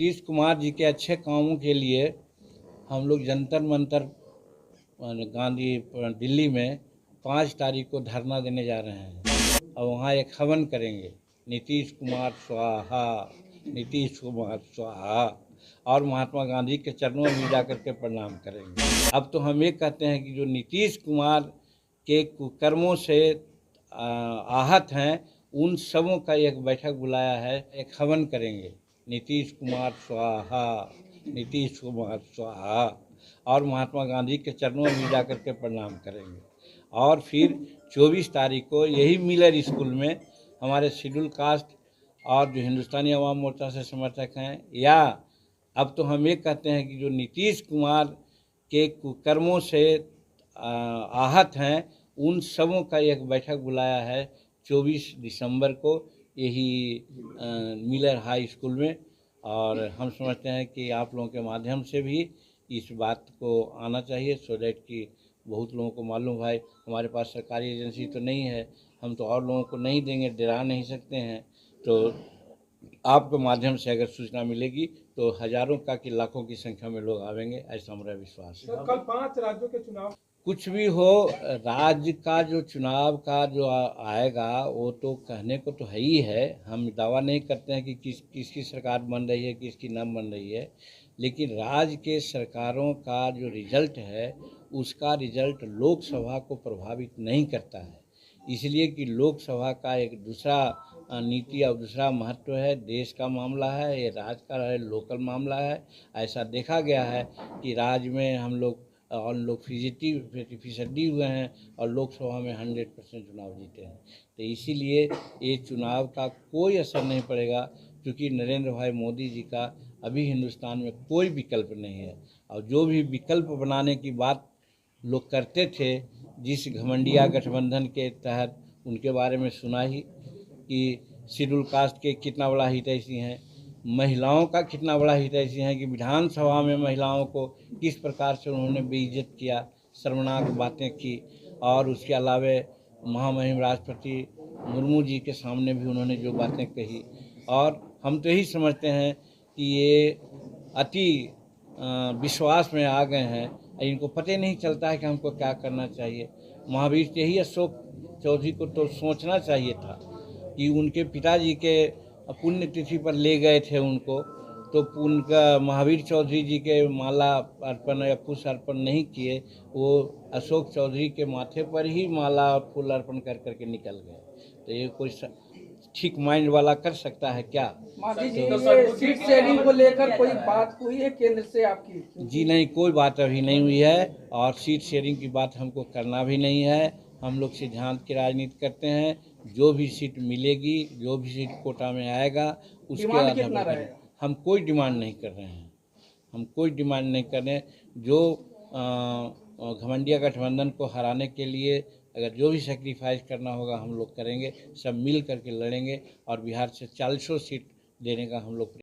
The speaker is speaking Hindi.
नीतीश कुमार जी के अच्छे कामों के लिए हम लोग जंतर मंतर गांधी दिल्ली में 5 तारीख को धरना देने जा रहे हैं और वहाँ एक हवन करेंगे, नीतीश कुमार स्वाहा, नीतीश कुमार स्वाहा, और महात्मा गांधी के चरणों में जा करके प्रणाम करेंगे। अब तो हम ये कहते हैं कि जो नीतीश कुमार के कुकर्मों से आहत हैं, उन सबों का एक बैठक बुलाया है, एक हवन करेंगे, नीतीश कुमार स्वाहा, नीतीश कुमार स्वाहा, और महात्मा गांधी के चरणों में जा करके प्रणाम करेंगे। और फिर 24 तारीख को यही मिलर स्कूल में हमारे शेड्यूल कास्ट और जो हिंदुस्तानी अवाम मोर्चा से समर्थक हैं, या अब तो हम ये कहते हैं कि जो नीतीश कुमार के कुकर्मों से आहत हैं, उन सबों का एक बैठक बुलाया है 24 दिसंबर को यही मिलर हाई स्कूल में। और हम समझते हैं कि आप लोगों के माध्यम से भी इस बात को आना चाहिए, सो दैट कि बहुत लोगों को मालूम भाई हमारे पास सरकारी एजेंसी तो नहीं है, हम तो और लोगों को नहीं देंगे, डरा नहीं सकते हैं। तो आपके माध्यम से अगर सूचना मिलेगी तो हजारों का कि लाखों की संख्या में लोग आवेंगे, ऐसा हमारा विश्वास है। कल 5 राज्यों के चुनाव, कुछ भी हो, राज्य का जो चुनाव का जो आएगा वो तो कहने को तो है ही है। हम दावा नहीं करते हैं कि किसकी सरकार बन रही है, किसकी न बन रही है, लेकिन राज्य के सरकारों का जो रिजल्ट है उसका रिजल्ट लोकसभा को प्रभावित नहीं करता है, इसलिए कि लोकसभा का एक दूसरा नीति और दूसरा महत्व है, देश का मामला है, ये राज्य का है, लोकल मामला है। ऐसा देखा गया है कि राज्य में हम लोग फीसदी हुए हैं और लोकसभा में 100% चुनाव जीते हैं। तो इसीलिए ये चुनाव का कोई असर नहीं पड़ेगा, क्योंकि नरेंद्र भाई मोदी जी का अभी हिंदुस्तान में कोई विकल्प नहीं है। और जो भी विकल्प बनाने की बात लोग करते थे, जिस घमंडिया गठबंधन के तहत, उनके बारे में सुना ही कि शेड्यूल कास्ट के कितना बड़ा हितैषी हैं, महिलाओं का कितना बड़ा हितैषी है, कि विधानसभा में महिलाओं को किस प्रकार से उन्होंने बेइज्जत किया, शर्मनाक बातें की। और उसके अलावे महामहिम राष्ट्रपति मुर्मू जी के सामने भी उन्होंने जो बातें कही। और हम तो यही समझते हैं कि ये अति विश्वास में आ गए हैं, इनको पता ही नहीं चलता है कि हमको क्या करना चाहिए। महावीर यही अशोक चौधरी को तो सोचना चाहिए था कि उनके पिताजी के पुण्यतिथि पर ले गए थे उनको, तो उनका महावीर चौधरी जी के माला अर्पण या पुष्प अर्पण नहीं किए, वो अशोक चौधरी के माथे पर ही माला और फूल अर्पण कर करके निकल गए। तो ये कोई ठीक माइंड वाला कर सकता है क्या? सीट शेयरिंग को लेकर कोई बात हुई है केंद्र से आपकी? जी नहीं, कोई बात अभी नहीं हुई है, और सीट शेयरिंग की बात हमको करना भी नहीं है। हम लोग सिद्धांत की राजनीति करते हैं, जो भी सीट मिलेगी, जो भी सीट कोटा में आएगा, उसके आधार पर हम कोई डिमांड नहीं कर रहे हैं, हम कोई डिमांड नहीं कर रहे हैं। जो घमंडिया गठबंधन को हराने के लिए अगर जो भी सेक्रीफाइस करना होगा हम लोग करेंगे, सब मिल करके लड़ेंगे और बिहार से 40 सीट देने का हम लोग